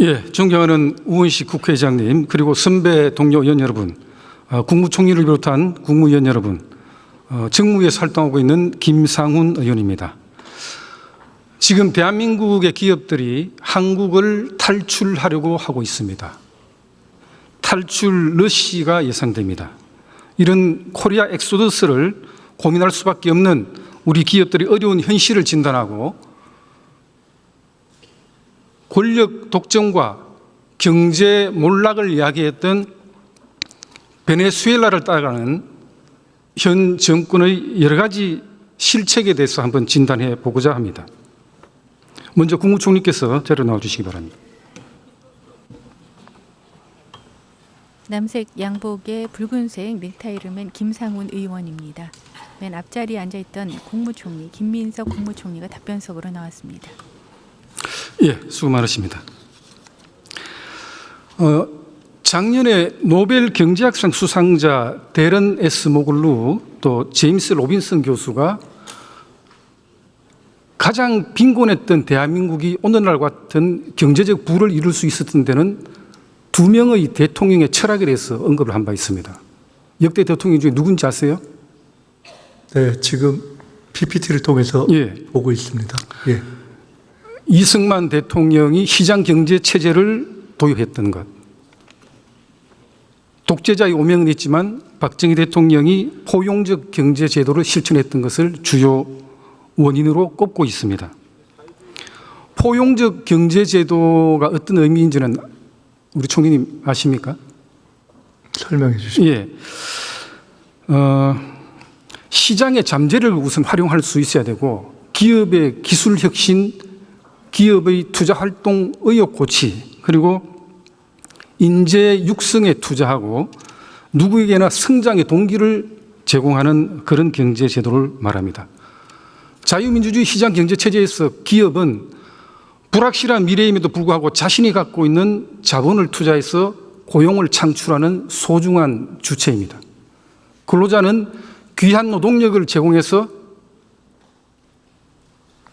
예, 존경하는 우원식 국회의장님, 그리고 선배 동료 의원 여러분, 국무총리를 비롯한 국무위원 여러분, 정무위에서 활동하고 있는 김상훈 의원입니다. 지금 대한민국의 기업들이 한국을 탈출하려고 하고 있습니다. 탈출 러시가 예상됩니다. 이런 코리아 엑소더스를 고민할 수밖에 없는 우리 기업들이 어려운 현실을 진단하고 권력 독점과 경제 몰락을 이야기했던 베네수엘라를 따라가는 현 정권의 여러 가지 실책에 대해서 한번 진단해 보고자 합니다. 먼저 국무총리께서 자료 나와주시기 바랍니다. 남색 양복에 붉은색 넥타이를 맨 김상훈 의원입니다. 맨 앞자리에 앉아있던 국무총리 김민석 국무총리가 답변석으로 나왔습니다. 예, 수고 많으십니다. 작년에 노벨 경제학상 수상자 데런 S. 모글루 또 제임스 로빈슨 교수가 가장 빈곤했던 대한민국이 오늘날과 같은 경제적 부를 이룰 수 있었던 데는 두 명의 대통령의 철학에 대해서 언급을 한 바 있습니다. 역대 대통령 중에 누군지 아세요? 네, 지금 PPT를 통해서 보고 있습니다. 예. 이승만 대통령이 시장 경제 체제를 도입했던 것. 독재자의 오명은 있지만 박정희 대통령이 포용적 경제 제도를 실천했던 것을 주요 원인으로 꼽고 있습니다. 포용적 경제 제도가 어떤 의미인지는 우리 총리님 아십니까? 설명해 주시죠. 예. 시장의 잠재력을 우선 활용할 수 있어야 되고 기업의 기술 혁신, 기업의 투자 활동 의욕 고취, 그리고 인재 육성에 투자하고 누구에게나 성장의 동기를 제공하는 그런 경제 제도를 말합니다. 자유민주주의 시장 경제 체제에서 기업은 불확실한 미래임에도 불구하고 자신이 갖고 있는 자본을 투자해서 고용을 창출하는 소중한 주체입니다. 근로자는 귀한 노동력을 제공해서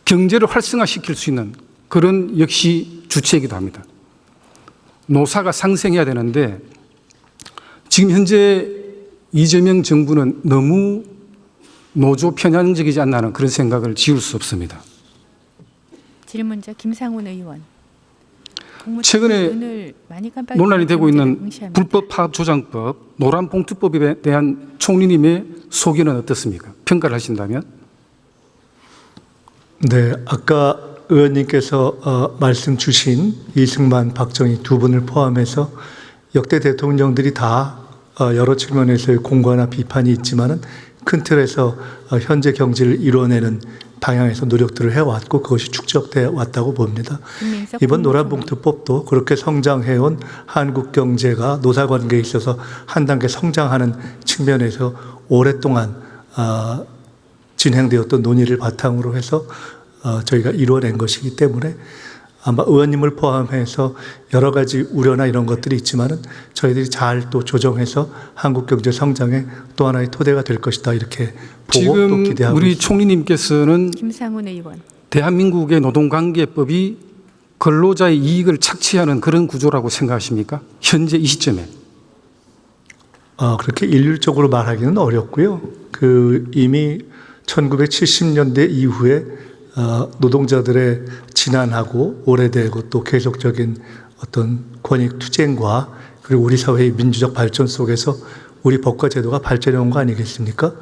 경제를 활성화시킬 수 있는 그런 역시 주체이기도 합니다. 노사가 상생해야 되는데 지금 현재 이재명 정부는 너무 노조 편향적이지 않나 하는 그런 생각을 지울 수 없습니다. 질문자 김상훈 의원. 최근에 논란이 되고 있는 불법 파업 조장법, 노란봉투법에 대한 총리님의 소견은 어떻습니까? 평가를 하신다면? 네, 아까 의원님께서 말씀 주신 이승만, 박정희 두 분을 포함해서 역대 대통령들이 다 여러 측면에서의 공과나 비판이 있지만은 큰 틀에서 현재 경제를 이뤄내는 방향에서 노력들을 해왔고 그것이 축적돼 왔다고 봅니다. 이번 노란봉투법도 그렇게 성장해온 한국 경제가 노사관계에 있어서 한 단계 성장하는 측면에서 오랫동안 진행되었던 논의를 바탕으로 해서 저희가 이루어낸 것이기 때문에 아마 의원님을 포함해서 여러 가지 우려나 이런 것들이 있지만은 저희들이 잘 또 조정해서 한국 경제 성장의 또 하나의 토대가 될 것이다 이렇게 보고 또 기대하고 지금 우리 있습니다. 총리님께서는 김상훈 의원. 대한민국의 노동관계법이 근로자의 이익을 착취하는 그런 구조라고 생각하십니까? 현재 이 시점에. 그렇게 일률적으로 말하기는 어렵고요. 이미 1970년대 이후에 노동자들의 지난하고 오래되고 또 계속적인 어떤 권익 투쟁과 그리고 우리 사회의 민주적 발전 속에서 우리 법과 제도가 발전해 온 거 아니겠습니까?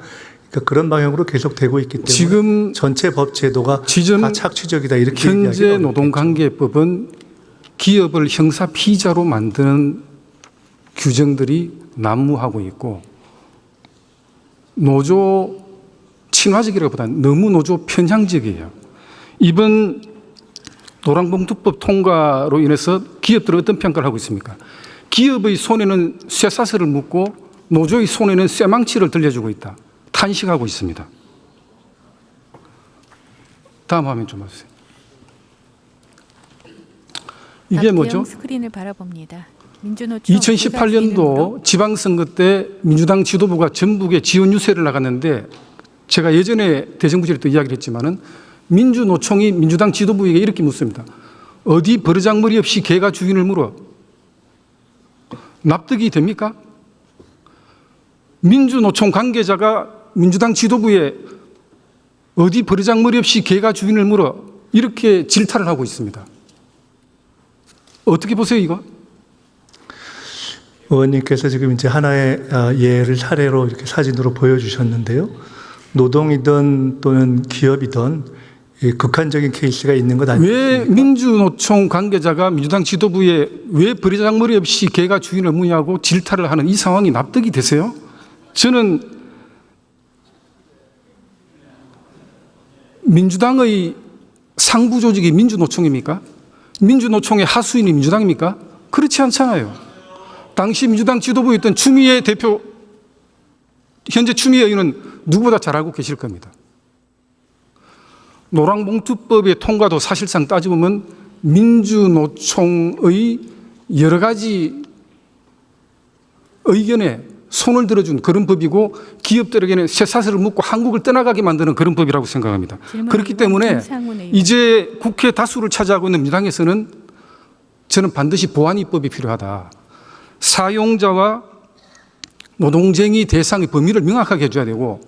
그러니까 그런 방향으로 계속되고 있기 때문에 지금 전체 법 제도가 다 착취적이다 이렇게 현재 노동관계법은 기업을 형사 피의자로 만드는 규정들이 난무하고 있고 노조 친화적이라기보다는 너무 노조 편향적이에요. 이번 노란봉투법 통과로 인해서 기업들은 어떤 평가를 하고 있습니까? 기업의 손에는 쇠사슬을 묶고 노조의 손에는 쇠망치를 들려주고 있다. 탄식하고 있습니다. 다음 화면 좀 봐주세요. 이게 뭐죠? 스크린을 바라봅니다. 민주노총 2018년도 지방선거 때 민주당 지도부가 전북에 지원 유세를 나갔는데 제가 예전에 대정부질에 또 이야기를 했지만은 민주노총이 민주당 지도부에게 이렇게 묻습니다. 어디 버르장머리 없이 개가 주인을 물어? 납득이 됩니까? 민주노총 관계자가 민주당 지도부에 어디 버르장머리 없이 개가 주인을 물어? 이렇게 질타를 하고 있습니다. 어떻게 보세요, 이거? 의원님께서 지금 이제 하나의 예를 사례로 이렇게 사진으로 보여주셨는데요. 노동이든 또는 기업이든 이 극한적인 케이스가 있는 것 아니에요? 왜 민주노총 관계자가 민주당 지도부에 왜 버르장머리 없이 개가 주인을 무냐고 질타를 하는 이 상황이 납득이 되세요? 저는 민주당의 상부 조직이 민주노총입니까? 민주노총의 하수인이 민주당입니까? 그렇지 않잖아요. 당시 민주당 지도부였던 추미애 대표, 현재 추미애 의원은 누구보다 잘 알고 계실 겁니다. 노랑봉투법의 통과도 사실상 따져보면 민주노총의 여러 가지 의견에 손을 들어준 그런 법이고 기업들에게는 쇠사슬을 묶고 한국을 떠나가게 만드는 그런 법이라고 생각합니다. 그렇기 때문에 이제 국회 다수를 차지하고 있는 민주당에서는 저는 반드시 보완 입법이 필요하다. 사용자와 노동쟁의 대상의 범위를 명확하게 해줘야 되고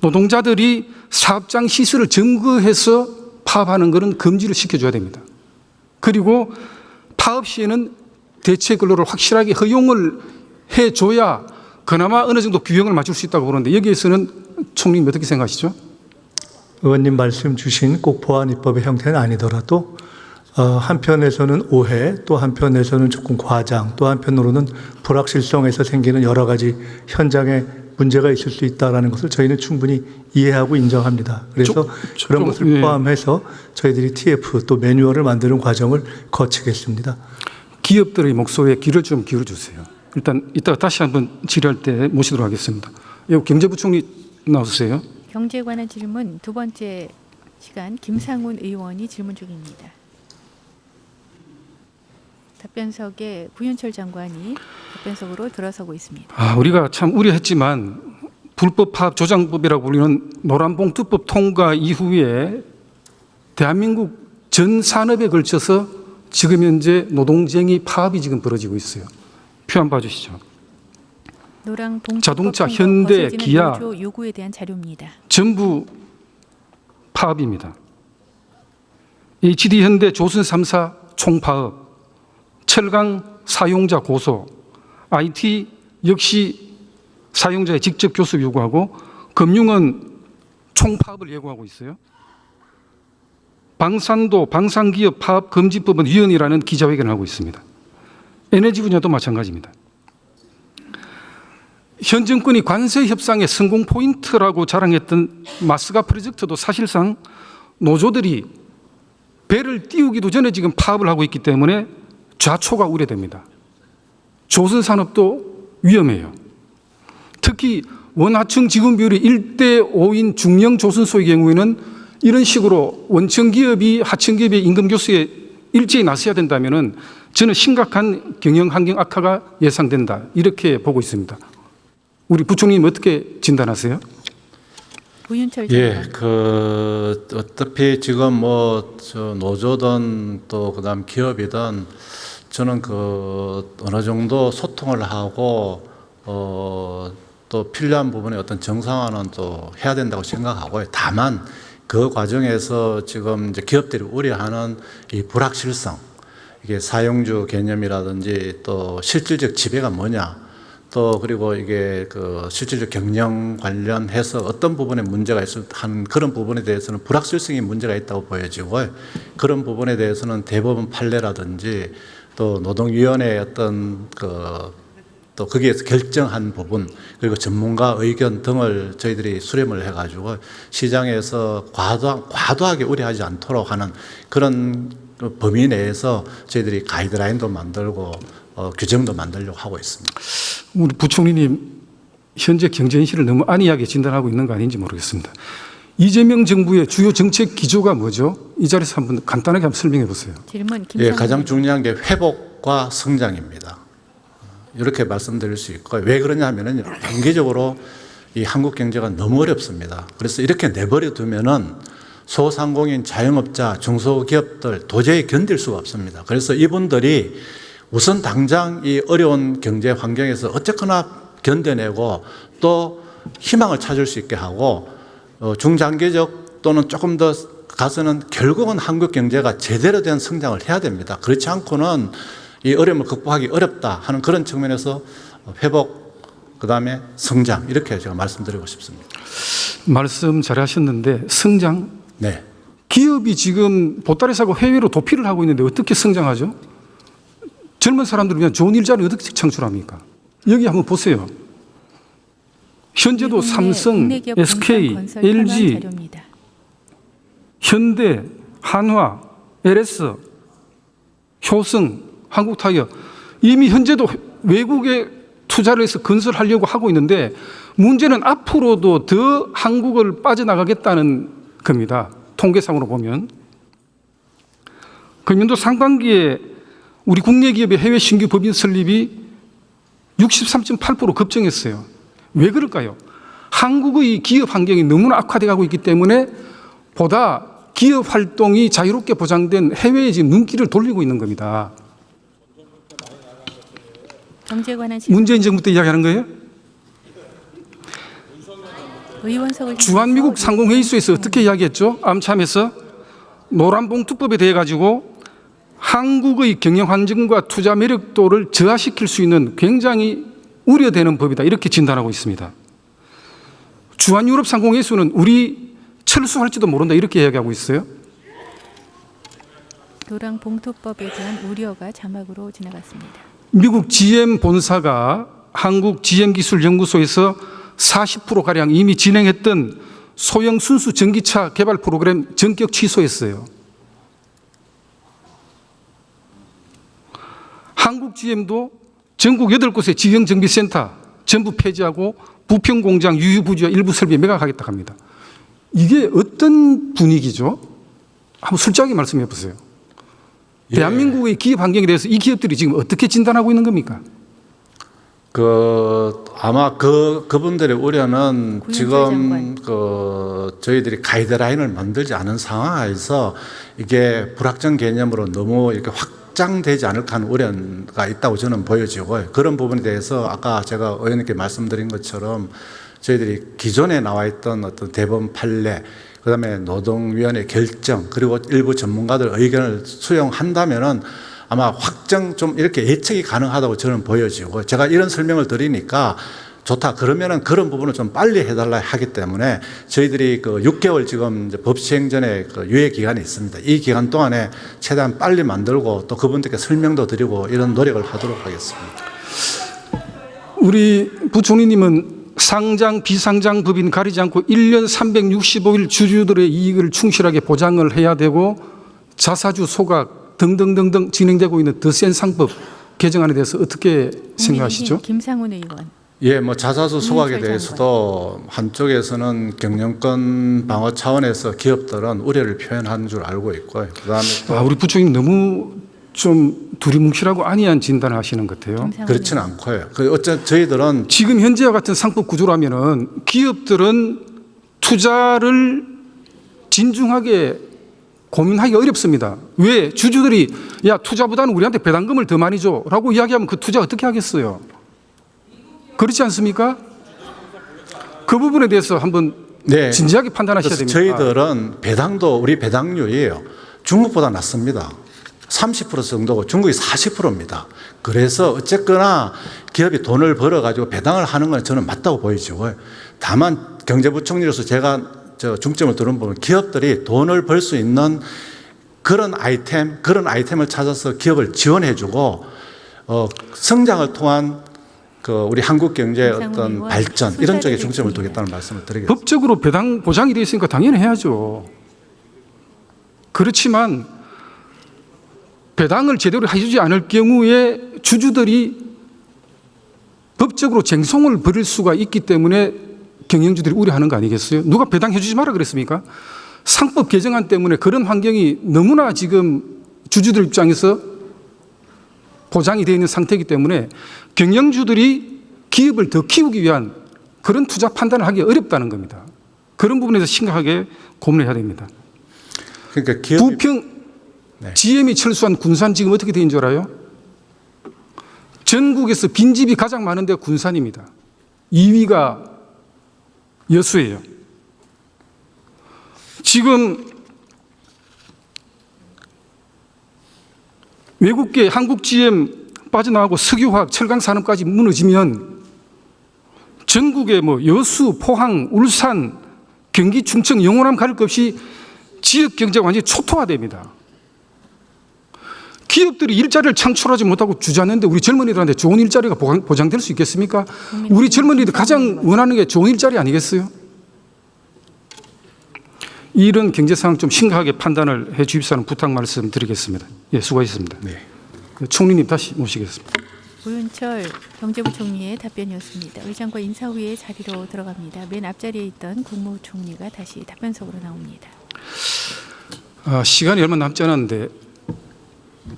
노동자들이 사업장 시설을 점거해서 파업하는 것은 금지를 시켜줘야 됩니다. 그리고 파업 시에는 대체 근로를 확실하게 허용을 해줘야 그나마 어느 정도 균형을 맞출 수 있다고 보는데 여기에서는 총리님 어떻게 생각하시죠? 의원님 말씀 주신 꼭 보완 입법의 형태는 아니더라도 한편에서는 오해, 또 한편에서는 조금 과장, 또 한편으로는 불확실성에서 생기는 여러 가지 현장에 문제가 있을 수 있다는 것을 저희는 충분히 이해하고 인정합니다. 그래서 그런 것을 포함해서 저희들이 TF 또 매뉴얼을 만드는 과정을 거치겠습니다. 기업들의 목소리에 귀를 좀 기울여주세요. 일단 이따가 다시 한번 질의할 때 모시도록 하겠습니다. 경제부총리 나오세요. 경제에 관한 질문 두 번째 시간 김상훈 의원이 질문 중입니다. 답변석에 구윤철 장관이 답변석으로 들어서고 있습니다. 우리가 참 우려했지만 불법 파업 조장법이라고 불리는 노란봉투법 통과 이후에 대한민국 전 산업에 걸쳐서 지금 현재 노동쟁의 파업이 지금 벌어지고 있어요. 표 한번 봐주시죠. 자동차, 현대, 기아 요구에 대한 자료입니다. 전부 파업입니다. HD 현대, 조선 3사 총파업, 철강 사용자 고소, IT 역시 사용자의 직접 교섭 요구하고 금융은 총파업을 예고하고 있어요. 방산도 방산기업 파업 금지법은 위헌이라는 기자회견을 하고 있습니다. 에너지 분야도 마찬가지입니다. 현 정권이 관세 협상의 성공 포인트라고 자랑했던 마스가 프로젝트도 사실상 노조들이 배를 띄우기도 전에 지금 파업을 하고 있기 때문에 좌초가 우려됩니다. 조선산업도 위험해요. 특히 원하청 직원 비율이 1대5인 중형 조선소의 경우에는 이런 식으로 원청 기업이 하청 기업의 임금 교수에 일제히 나서야 된다면은 저는 심각한 경영 환경 악화가 예상된다 이렇게 보고 있습니다. 우리 부총리님 어떻게 진단하세요? 구윤철 장관. 어차피 지금 노조든 또 그다음 기업이든 저는 어느 정도 소통을 하고 또 필요한 부분에 어떤 정상화는 또 해야 된다고 생각하고요. 다만 그 과정에서 지금 이제 기업들이 우려하는 이 불확실성, 이게 사용주 개념이라든지 또 실질적 지배가 뭐냐, 또 그리고 이게 실질적 경영 관련해서 어떤 부분에 문제가 하는 그런 부분에 대해서는 불확실성이 문제가 있다고 보여지고 그런 부분에 대해서는 대법원 판례라든지 또 노동위원회의 어떤 또 거기에서 결정한 부분 그리고 전문가 의견 등을 저희들이 수렴을 해가지고 시장에서 과도하게 우려하지 않도록 하는 그런 범위 내에서 저희들이 가이드라인도 만들고 규정도 만들려고 하고 있습니다. 우리 부총리님 현재 경제 현실을 너무 안이하게 진단하고 있는 거 아닌지 모르겠습니다. 이재명 정부의 주요 정책 기조가 뭐죠? 이 자리에서 한번 간단하게 한번 설명해 보세요. 질문 가장 중요한 게 회복과 성장입니다. 이렇게 말씀드릴 수 있고 왜 그러냐 하면은 단기적으로 이 한국 경제가 너무 어렵습니다. 그래서 이렇게 내버려 두면은 소상공인, 자영업자, 중소기업들 도저히 견딜 수가 없습니다. 그래서 이분들이 우선 당장 이 어려운 경제 환경에서 어쨌거나 견뎌내고 또 희망을 찾을 수 있게 하고 중장기적 또는 조금 더 가서는 결국은 한국 경제가 제대로 된 성장을 해야 됩니다. 그렇지 않고는 이 어려움을 극복하기 어렵다 하는 그런 측면에서 회복, 그다음에 성장 이렇게 제가 말씀드리고 싶습니다. 말씀 잘하셨는데 성장? 네. 기업이 지금 보따리 사고 해외로 도피를 하고 있는데 어떻게 성장하죠? 젊은 사람들을 위한 좋은 일자리 어떻게 창출합니까? 여기 한번 보세요. 현재도 삼성, 국내기업 SK, 건설 LG, 자료입니다. 현대, 한화, LS, 효성, 한국타이어 이미 현재도 외국에 투자를 해서 건설하려고 하고 있는데 문제는 앞으로도 더 한국을 빠져나가겠다는 겁니다. 통계상으로 보면. 금년도 상반기에 우리 국내 기업의 해외 신규 법인 설립이 63.8% 급증했어요. 왜 그럴까요? 한국의 기업 환경이 너무나 악화되어 가고 있기 때문에 보다 기업 활동이 자유롭게 보장된 해외에 지금 눈길을 돌리고 있는 겁니다. 경제 관한 질문. 문재인 정부 때 이야기하는 거예요? 의원석을 주한미국 상공회의소에서 어떻게 이야기했죠? 암참에서 노란봉투법에 대해 가지고 한국의 경영 환경과 투자 매력도를 저하시킬 수 있는 굉장히 우려되는 법이다 이렇게 진단하고 있습니다. 주한유럽 상공회의소는 우리 철수할지도 모른다 이렇게 이야기하고 있어요. 노란봉투법에 대한 우려가 자막으로 지나갔습니다. 미국 GM 본사가 한국 GM기술연구소에서 40%가량 이미 진행했던 소형 순수 전기차 개발 프로그램 전격 취소했어요. 한국 GM도 전국 8곳의 지형정비센터 전부 폐지하고 부평공장 유휴부지와 일부 설비 매각하겠다고 합니다. 이게 어떤 분위기죠? 한번 솔직하게 말씀해 보세요. 예. 대한민국의 기업 환경에 대해서 이 기업들이 지금 어떻게 진단하고 있는 겁니까? 아마 그분들의 우려는 구윤철 지금 장관. 저희들이 가이드라인을 만들지 않은 상황에서 이게 불확정 개념으로 너무 이렇게 확장되지 않을까 하는 우려가 있다고 저는 보여지고요. 그런 부분에 대해서 아까 제가 의원님께 말씀드린 것처럼 저희들이 기존에 나와 있던 어떤 대법원 판례, 그다음에 노동위원회 결정, 그리고 일부 전문가들 의견을 수용한다면은 아마 확정 좀 이렇게 예측이 가능하다고 저는 보여지고, 제가 이런 설명을 드리니까 좋다 그러면은 그런 부분을 좀 빨리 해달라 하기 때문에 저희들이 6개월 지금 이제 법 시행 전에 유예 기간이 있습니다. 이 기간 동안에 최대한 빨리 만들고 또 그분들께 설명도 드리고 이런 노력을 하도록 하겠습니다. 우리 부총리님은 상장 비상장 법인 가리지 않고 1년 365일 주주들의 이익을 충실하게 보장을 해야 되고 자사주 소각 등등등등 진행되고 있는 더 센 상법 개정안에 대해서 어떻게 생각하시죠? 김상훈 의원. 예, 자사수 소각에 구윤철 대해서도 한쪽에서는 경영권 방어 차원에서 기업들은 우려를 표현하는 줄 알고 있고요. 그다음에 또 우리 부총리님 너무 좀 두리뭉실하고 안이한 진단을 하시는 것 같아요. 김상훈 그렇지는 의원. 않고요. 어쨌든 저희들은 지금 현재와 같은 상법 구조라면은 기업들은 투자를 진중하게 고민하기 어렵습니다. 왜? 주주들이 야 투자보다는 우리한테 배당금을 더 많이 줘라고 이야기하면 그 투자 어떻게 하겠어요? 그렇지 않습니까? 그 부분에 대해서 한번 네, 진지하게 판단하셔야 됩니다. 저희들은 배당도 우리 배당률이에요. 중국보다 낮습니다. 30% 정도고 중국이 40%입니다. 그래서 어쨌거나 기업이 돈을 벌어가지고 배당을 하는 건 저는 맞다고 보이지고요. 다만 경제부총리로서 제가 중점을 두는 부분, 기업들이 돈을 벌 수 있는 그런 아이템을 찾아서 기업을 지원해주고 성장을 통한 우리 한국 경제의 어떤 발전 이런 쪽에 중점을 두겠다는 말씀을 드리겠습니다. 법적으로 배당 보장이 되어 있으니까 당연히 해야죠. 그렇지만 배당을 제대로 해주지 않을 경우에 주주들이 법적으로 쟁송을 벌일 수가 있기 때문에 경영주들이 우려하는 거 아니겠어요? 누가 배당해 주지 마라 그랬습니까? 상법 개정안 때문에 그런 환경이 너무나 지금 주주들 입장에서 보장이 되어 있는 상태이기 때문에 경영주들이 기업을 더 키우기 위한 그런 투자 판단을 하기 어렵다는 겁니다. 그런 부분에서 심각하게 고민을 해야 됩니다. 그러니까 기업이 부평 GM이 철수한 군산 지금 어떻게 되는 줄 알아요? 전국에서 빈집이 가장 많은 데가 군산입니다. 2위가 여수예요. 지금 외국계 한국 GM 빠져나가고 석유화학, 철강 산업까지 무너지면 전국에 뭐 여수, 포항, 울산, 경기, 충청, 영호남 가릴 것 없이 지역 경제가 완전히 초토화됩니다. 기업들이 일자리를 창출하지 못하고 주저앉는데 우리 젊은이들한테 좋은 일자리가 보장될 수 있겠습니까? 우리 젊은이들 가장 원하는 게 좋은 일자리 아니겠어요? 이런 경제 상황 좀 심각하게 판단을 해 주십사는 부탁 말씀드리겠습니다. 예, 수고하셨습니다. 네. 총리님 다시 모시겠습니다. 오윤철 경제부총리의 답변이었습니다. 의장과 인사위의 자리로 들어갑니다. 맨 앞자리에 있던 국무총리가 다시 답변석으로 나옵니다. 시간이 얼마 남지 않았는데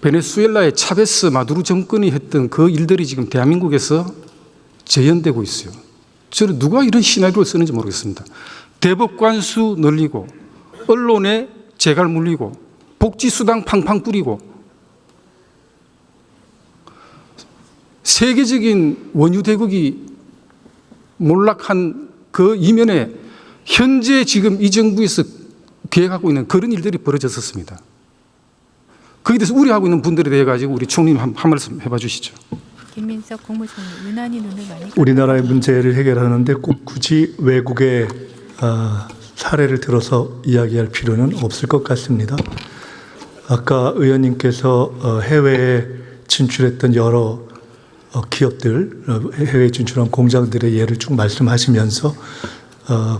베네수엘라의 차베스 마두로 정권이 했던 그 일들이 지금 대한민국에서 재현되고 있어요. 저는 누가 이런 시나리오를 쓰는지 모르겠습니다. 대법관수 늘리고 언론에 재갈 물리고 복지수당 팡팡 뿌리고 세계적인 원유 대국이 몰락한 그 이면에 현재 지금 이 정부에서 계획하고 있는 그런 일들이 벌어졌었습니다. 거기에 대해서 우려하고 있는 분들에 대해 가지고 우리 총리님 한 말씀 해봐 주시죠. 김민석 국무총리 유난히 눈을 많이 우리나라의 문제를 해결하는데 꼭 굳이 외국의 사례를 들어서 이야기할 필요는 없을 것 같습니다. 아까 의원님께서 해외에 진출했던 여러 기업들, 해외에 진출한 공장들의 예를 쭉 말씀하시면서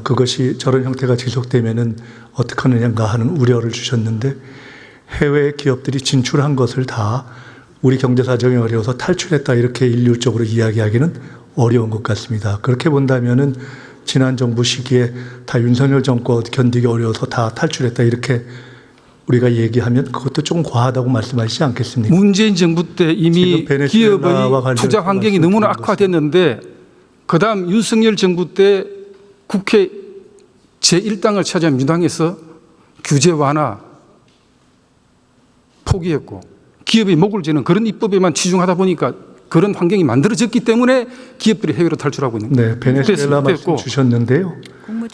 그것이 저런 형태가 지속되면은 어떻게 하느냐 하는 우려를 주셨는데 해외 기업들이 진출한 것을 다 우리 경제 사정이 어려워서 탈출했다 이렇게 일률적으로 이야기하기는 어려운 것 같습니다. 그렇게 본다면은 지난 정부 시기에 다 윤석열 정권 견디기 어려워서 다 탈출했다 이렇게 우리가 얘기하면 그것도 좀 과하다고 말씀하시지 않겠습니까? 문재인 정부 때 이미 기업의 투자 환경이 너무나 악화됐는데 그다음 윤석열 정부 때 국회 제1당을 차지한 민주당에서 규제 완화 포기했고 기업이 목을 지는 그런 입법에만 치중하다 보니까 그런 환경이 만들어졌기 때문에 기업들이 해외로 탈출하고 있는 거예요. 네, 베네수엘라 말씀 주셨는데요.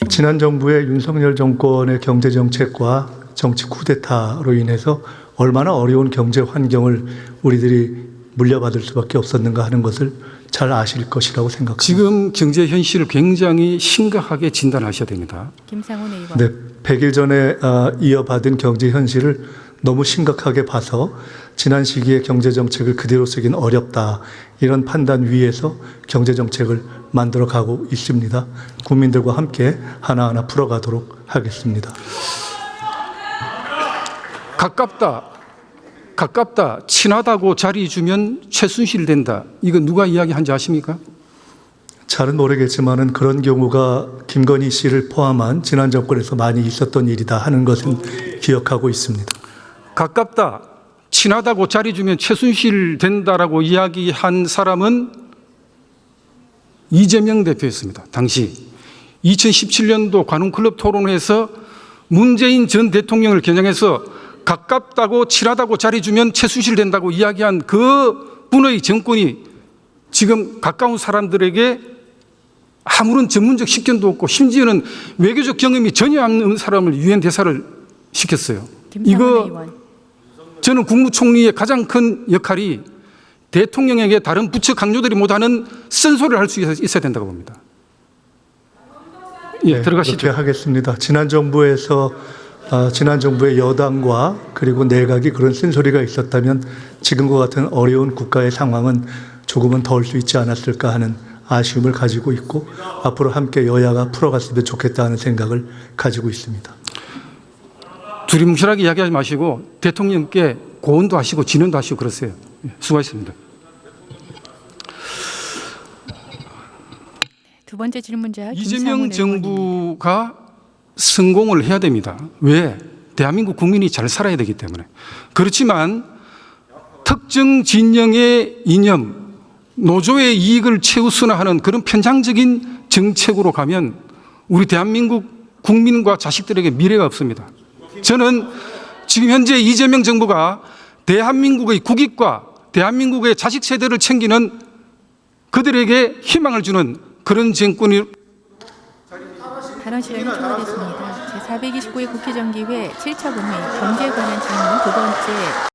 지난 정부의 윤석열 정권의 경제 정책과 정치 쿠데타로 인해서 얼마나 어려운 경제 환경을 우리들이 물려받을 수밖에 없었는가 하는 것을 잘 아실 것이라고 생각합니다. 지금 경제 현실을 굉장히 심각하게 진단하셔야 됩니다. 김상훈 의원. 네, 100일 전에 이어받은 경제 현실을 너무 심각하게 봐서 지난 시기에 경제 정책을 그대로 쓰기는 어렵다. 이런 판단 위에서 경제 정책을 만들어 가고 있습니다. 국민들과 함께 하나하나 풀어가도록 하겠습니다. 가깝다, 친하다고 자리 주면 최순실 된다. 이거 누가 이야기한지 아십니까? 잘은 모르겠지만은 그런 경우가 김건희 씨를 포함한 지난 정권에서 많이 있었던 일이다 하는 것은 기억하고 있습니다. 가깝다, 친하다고 자리 주면 최순실 된다라고 이야기한 사람은 이재명 대표였습니다. 당시 2017년도 관훈클럽 토론회에서 문재인 전 대통령을 겨냥해서 가깝다고 친하다고 자리 주면 최순실 된다고 이야기한 그 분의 정권이 지금 가까운 사람들에게 아무런 전문적 식견도 없고 심지어는 외교적 경험이 전혀 없는 사람을 유엔 대사를 시켰어요. 이거 의원. 저는 국무총리의 가장 큰 역할이 대통령에게 다른 부처 강요들이 못하는 쓴소리를 할 수 있어야 된다고 봅니다. 예, 네, 들어가시죠. 그렇게 하겠습니다. 지난 정부의 여당과 그리고 내각이 그런 쓴소리가 있었다면 지금과 같은 어려운 국가의 상황은 조금은 덜 수 있지 않았을까 하는 아쉬움을 가지고 있고 앞으로 함께 여야가 풀어갔으면 좋겠다는 생각을 가지고 있습니다. 두리뭉실하게 이야기하지 마시고 대통령께 고언도 하시고 진언도 하시고 그러세요. 수고하셨습니다. 두 번째 질문자 이재명 김상훈 정부가 성공을 해야 됩니다. 왜? 대한민국 국민이 잘 살아야 되기 때문에. 그렇지만 특정 진영의 이념, 노조의 이익을 최우선화하는 그런 편향적인 정책으로 가면 우리 대한민국 국민과 자식들에게 미래가 없습니다. 저는 지금 현재 이재명 정부가 대한민국의 국익과 대한민국의 자식 세대를 챙기는 그들에게 희망을 주는 그런 정권이. 발언 시간이 초과됐습니다. 제429회 국회정기회 7차 본회 경제에 관한 질문 두 번째